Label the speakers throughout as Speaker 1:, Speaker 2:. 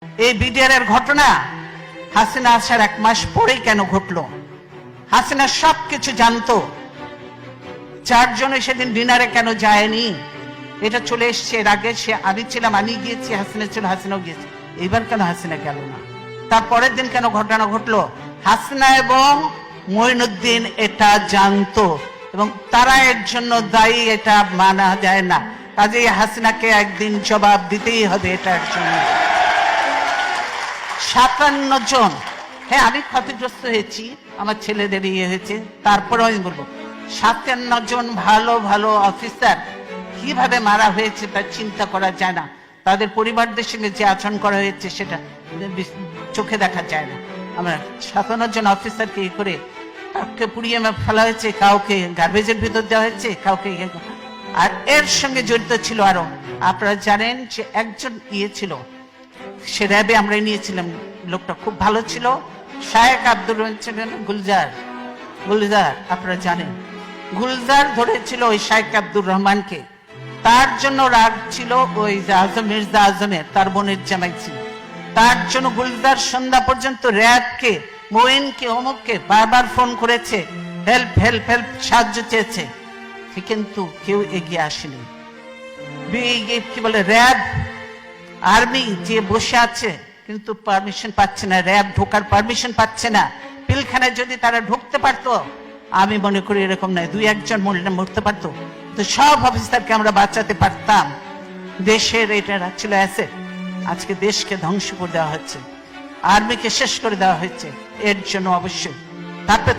Speaker 1: এই বিডিআর এর ঘটনা হাসিনা আসার 1 মাস পরেই কেন ঘটলো? হাসিনা সবকিছু জানতো। 4 জন সেদিন ডিনারে কেন যায়নি? এটা চলে এসছে এর আগে। আমি ছিলাম, আমি গিয়েছি, হাসিনা ছিল, হাসিনাও গিয়েছে। এইবার কেন হাসিনা গেল না? তারপরের দিন কেন ঘটনা ঘটলো? হাসিনা এবং মঈনুদ্দিন এটা জানতো এবং তারা এর জন্য দায়ী, এটা মানা যায় না। কাজেই হাসিনাকে একদিন জবাব দিতেই হবে এটার জন্য। 57 জন, হ্যাঁ আমি ক্ষতিগ্রস্ত হয়েছি, আমার ছেলেদের ইয়ে হয়েছে, তারপরেও আমি বলবো 57 জন ভালো ভালো অফিসার কিভাবে মারা হয়েছে তা চিন্তা করা যায় না। তাদের পরিবারদের সঙ্গে যে আচরণ করা হয়েছে সেটা চোখে দেখা যায় না। আমরা 57 জন অফিসারকে ই করে কাউকে পুড়িয়ে ফেলা হয়েছে, কাউকে গার্বেজের ভিতর দেওয়া হয়েছে, কাউকে। আর এর সঙ্গে জড়িত ছিল আরো, আপনারা জানেন যে একজন ইয়ে ছিল, সে র্যাবে আমরা নিয়েছিলাম, লোকটা খুব ভালো ছিল, শায়েক আব্দুর রহমান গুলজার, আপনারা জানেন গুলজার ধরেছিল ওই শায়েক আব্দুর রহমানকে। তার জন্য রাগ ছিল ওই মির্জা আজমের, তার বোনের জামাই ছিল। তার জন্য গুলজার সন্ধ্যা পর্যন্ত র্যাবকে, মোয়েনকে, অমুককে বারবার ফোন করেছে, হেল্প হেল্প হেল্প, সাহায্য চেয়েছে, কিন্তু কেউ এগিয়ে আসেনি। কি বলে র্যাব আর্মি যে বসে আছে কিন্তু পারমিশন পাচ্ছে না, র্যাব ঢোকার পারমিশন পাচ্ছে না। পিলখানায় যদি তারা ঢুকতে পারতো, আমি মনে করি এরকম নয়, 2-1 জন মরতে পারতো, তো সব অফিসারকে আমরা বাঁচাতে পারতাম। দেশের এটা ছিল অ্যাসেট, আজকে দেশকে ধ্বংস করে দেওয়া হচ্ছে, আর্মিকে শেষ করে দেওয়া হয়েছে। এর জন্য অবশ্যই তারপরে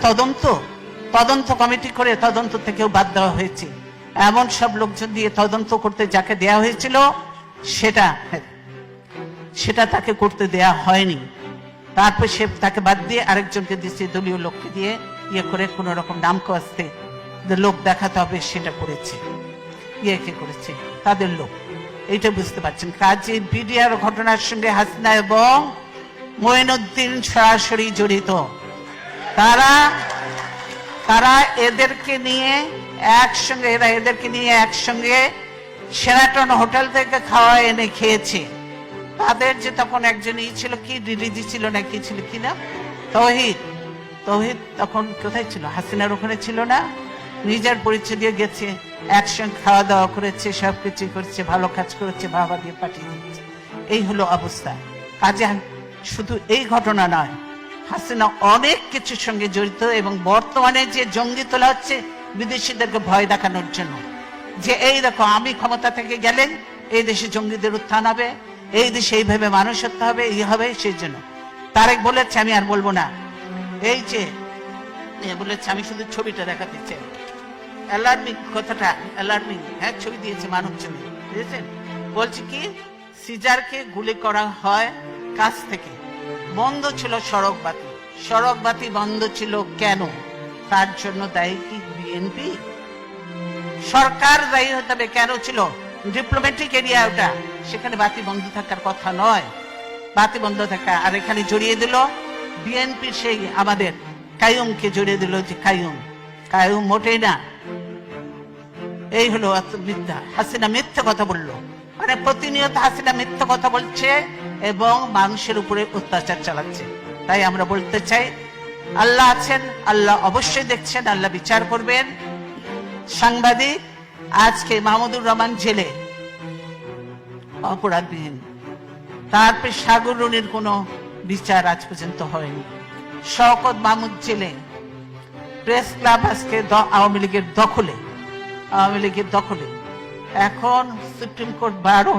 Speaker 1: তদন্ত কমিটি করে তদন্ত থেকেও বাদ দেওয়া হয়েছে। এমন সব লোকজন দিয়ে তদন্ত করতে যাকে দেওয়া হয়েছিল সেটা তাকে করতে দেয়া হয়নি। তারপর সে তাকে বাদ দিয়ে আরেকজনকে দিচ্ছে, দলীয় লোককে দিয়ে ইয়ে করে কোন রকম নাম কাস্তে লোক দেখাতে হবে, সেটা করেছে। কে করেছে? তাদের লোক। এইটা বুঝতে পারছেন। কাজে বিডিআর ঘটনার সঙ্গে হাসিনা এবং মঈনুদ্দিন সরাসরি জড়িত। তারা এদেরকে নিয়ে একসঙ্গে শেরাটন হোটেল থেকে খাওয়া এনে খেয়েছে। তাদের যে তখন একজন ছিল, কি ডিডিজি ছিল না কি ছিল, কি নাম, তৌহিদ তখন কোথায় ছিল? হাসিনার ওখানে ছিল না? নিজের পরিচয় দিয়ে গেছে, একসঙ্গে খাওয়া দাওয়া করেছে, সবকিছু করেছে, ভালো কাজ করেছে, বাবা দিয়ে পাঠিয়ে দিচ্ছে। এই হলো অবস্থা। কাজে শুধু এই ঘটনা নয়, হাসিনা অনেক কিছুর সঙ্গে জড়িত। এবং বর্তমানে যে জঙ্গি তোলা হচ্ছে বিদেশিদেরকে ভয় দেখানোর জন্য, যে এই দেখো আমি ক্ষমতা থেকে গেলেন এই দেশে জঙ্গিদের উত্থান হবে, এই দেশে এইভাবে মানুষ হতে হবে, এই হবে। সেই জন্য তারেক বলেছে, আমি আর বলবো না, এই যে বলেছে, আমি শুধু ছবিটা দেখাতে চাই, অ্যালার্মিং কথাটা, অ্যালার্মিং, হ্যাঁ ছবি দিয়েছে, মানব ছবি, বুঝেছেন? বলছে কি, সিজারকে গুলি করা হয় কাছ থেকে, বন্ধ ছিল সড়ক বাতি বন্ধ ছিল কেন? তার জন্য দায়ী কি বিএনপি? সরকার দায়ী হতে হবে। কেন ছিল? ডিপ্লোম্যাটিক এরিয়া ওটা, সেখানে বাতি বন্ধ থাকার কথা নয়, বাতি বন্ধ থাকা। আর এখানে জড়িয়ে দিল বিএনপি, সেই আমাদের কাইয়ুমকে জড়িয়ে দিল, যে কাইয়ুম মোটেই না। এই হলো মিথ্যা। হাসিনা মিথ্যা কথা বললো, মানে প্রতিনিয়ত হাসিনা মিথ্যা কথা বলছে এবং মানুষের উপরে অত্যাচার চালাচ্ছে। তাই আমরা বলতে চাই, আল্লাহ আছেন, আল্লাহ অবশ্যই দেখছেন, আল্লাহ বিচার করবেন। সাংবাদিক আজকে মাহমুদুর রহমান জেলে অপরাধবিহীন, তারপর সাগর রুনির কোনো বিচার আজ পর্যন্ত হয়নি। শওকত মাহমুদ জেলে, প্রেস ক্লাব আজকে আওয়ামী লীগের দখলে। এখন সুপ্রিম কোর্ট বারও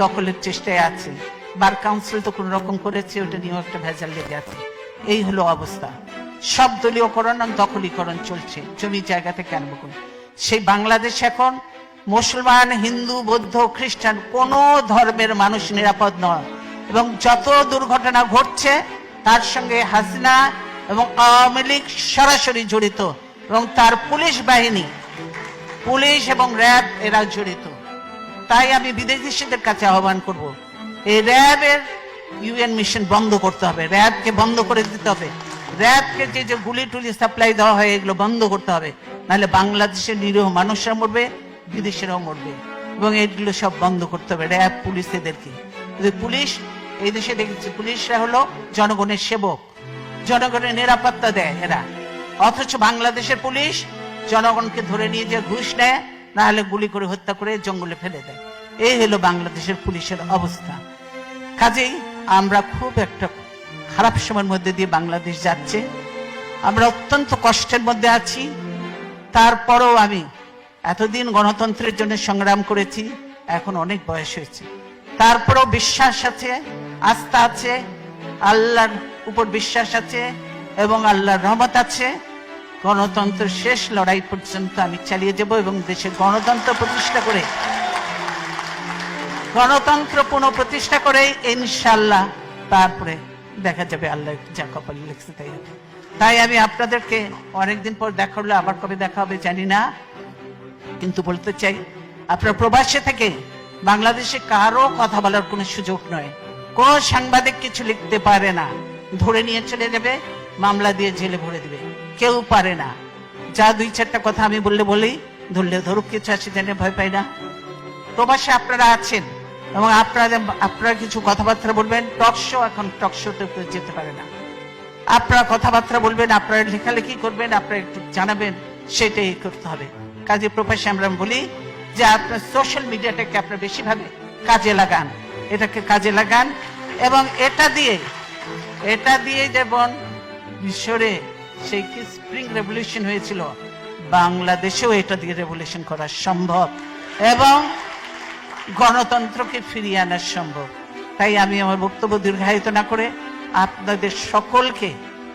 Speaker 1: দখলের চেষ্টায় আছে, বার কাউন্সিল তো কোন রকম করেছে, ওটা নিয়েও একটা ভেজাল লেগে আছে। এই হলো অবস্থা। সব দলীয়করণ, দখলীকরণ চলছে, জমি জায়গা থেকে আরম্ভ করে। সেই বাংলাদেশ এখন মুসলমান, হিন্দু, বৌদ্ধ, খ্রিস্টান কোন ধর্মের মানুষ নিরাপদ নয়। এবং যত দুর্ঘটনা ঘটছে তার সঙ্গে হাসিনা এবং আওয়ামী লীগ সরাসরি জড়িত, এবং তার পুলিশ বাহিনী, পুলিশ এবং র্যাব এরা জড়িত। তাই আমি বিদেশিদের কাছে আহ্বান করব, এই র্যাবের ইউএন মিশন বন্ধ করতে হবে, র্যাবকে বন্ধ করে দিতে হবে। র্যাবকে যে গুলি টুলি সাপ্লাই দেওয়া হয় এগুলো বন্ধ করতে হবে, নাহলে বাংলাদেশের নিরীহ মানুষরা মরবে, বিদেশেরাও মরবে। এবং এগুলো সব বন্ধ করতে হবে, র্যাব পুলিশ এদেরকে। কিন্তু পুলিশ, এই দেশে দেখেছি পুলিশরা হলো জনগণের সেবক, জনগণের নিরাপত্তা দেয় এরা। অথচ বাংলাদেশের পুলিশ জনগণকে ধরে নিয়ে যে ঘুষ নেয়, না হলে গুলি করে হত্যা করে জঙ্গলে ফেলে দেয়। এই হলো বাংলাদেশের পুলিশের অবস্থা। কাজেই আমরা খুব একটা খারাপ সময়ের মধ্যে দিয়ে বাংলাদেশ যাচ্ছে। আমরা অত্যন্ত কষ্টের মধ্যে আছি। তারপরেও আমি এতদিন গণতন্ত্রের জন্য সংগ্রাম করেছি, এখন অনেক বয়স হয়েছে, তারপরেও বিশ্বাস আছে, আস্থা আছে, আল্লাহর উপর বিশ্বাস আছে এবং আল্লাহর রহমত আছে। গণতন্ত্রের শেষ লড়াই পর্যন্ত আমি চালিয়ে যাব এবং দেশে গণতন্ত্র প্রতিষ্ঠা করে, গণতন্ত্র পুনঃপ্রতিষ্ঠা করে ইনশাআল্লাহ তারপরে দেখা যাবে আল্লাহ যা কপালে লিখছে তাই হবে। তাই আমি আপনাদেরকে অনেকদিন পর দেখা হলো, আবার কবে দেখা হবে জানি না, কিন্তু বলতে চাই আপনার প্রবাসে থেকে বাংলাদেশে কারো কথা বলার কোনো সুযোগ নয়। কোন সাংবাদিক কিছু লিখতে পারে না, ধরে নিয়ে চলে যাবে, মামলা দিয়ে জেলে ভরে দিবে, কেউ পারে না। যা দুই চারটা কথা আমি বলি, ধরলে ধরুক, কিছু আসে জানে ভয় পাই না। প্রবাসে আপনারা আছেন এবং আপনারা কিছু কথাবার্তা বলবেন, টকশো, এখন টকশোতে যেতে পারে না, আপনারা কথাবার্তা বলবেন, আপনারা লেখালেখি করবেন, আপনারা একটু জানাবেন, সেটাই করতে হবে। কাজে প্রবাসে আমরা বলি যে আপনার সোশ্যাল মিডিয়াটাকে আপনার বেশিভাবে কাজে লাগান, এটাকে কাজে লাগান এবং এটা দিয়ে যেমন মিশরে সেই কি স্প্রিং রেভলিউশন হয়েছিল, বাংলাদেশেও এটা দিয়ে রেভলিউশন করা সম্ভব এবং গণতন্ত্রকে ফিরিয়ে আনা সম্ভব। তাই আমি আমার বক্তব্য দীর্ঘায়িত না করে আপনাদের সকলকে,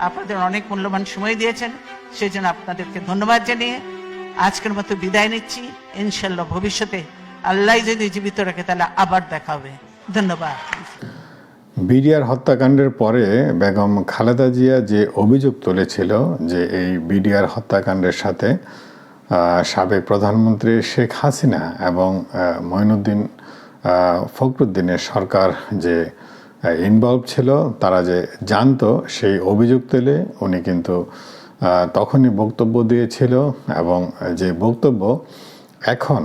Speaker 1: আপনাদের অনেক মূল্যবান সময় দিয়েছেন, সেই জন্য আপনাদেরকে ধন্যবাদ জানিয়ে আজকের মতো বিদায় নিচ্ছি। ইনশাল্লাহ ভবিষ্যতে আল্লাহ যদি জীবিত রাখে তাহলে আবার দেখা হবে। ধন্যবাদ।
Speaker 2: বিডিআর হত্যাকাণ্ডের পরে বেগম খালেদা জিয়া যে অভিযোগ তুলেছিল যে এই বিডিআর হত্যাকাণ্ডের সাথে সাবেক প্রধানমন্ত্রী শেখ হাসিনা এবং মঈনুদ্দিন ফখরুদ্দিনের সরকার যে ইনভলভ ছিল, তারা যে জানতো, সেই অভিযোগ তুলে উনি কিন্তু তখনই বক্তব্য দিয়েছিল এবং যে বক্তব্য এখন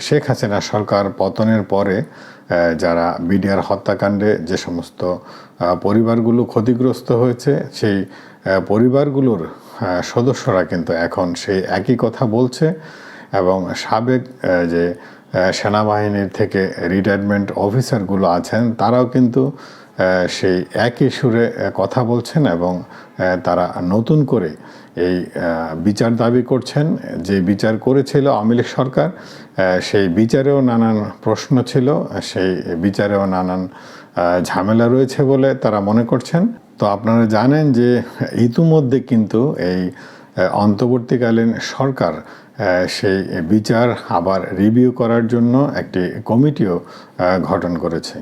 Speaker 2: শেখ হাসিনা সরকার পতনের পরে যারা বিডিআর হত্যাকাণ্ডে যে সমস্ত পরিবারগুলো ক্ষতিগ্রস্ত হয়েছে, সেই পরিবারগুলোর সদস্যরা কিন্তু এখন সেই একই কথা বলছে এবং সাবেক যে সেনাবাহিনীর থেকে রিটায়ারমেন্ট অফিসারগুলো আছেন, তারাও কিন্তু সেই একই সুরে কথা বলছেন এবং তারা নতুন করে এই বিচার দাবি করছেন। যে বিচার করেছিল আওয়ামী লীগ সরকার, সেই বিচারেও নানান প্রশ্ন ছিল, সেই বিচারেও নানান ঝামেলা রয়েছে বলে তারা মনে করছেন। তো আপনারা জানেন যে ইতিমধ্যে কিন্তু এই অন্তর্বর্তীকালীন সরকার সেই বিচার আবার রিভিউ করার জন্য একটি কমিটিও গঠন করেছে।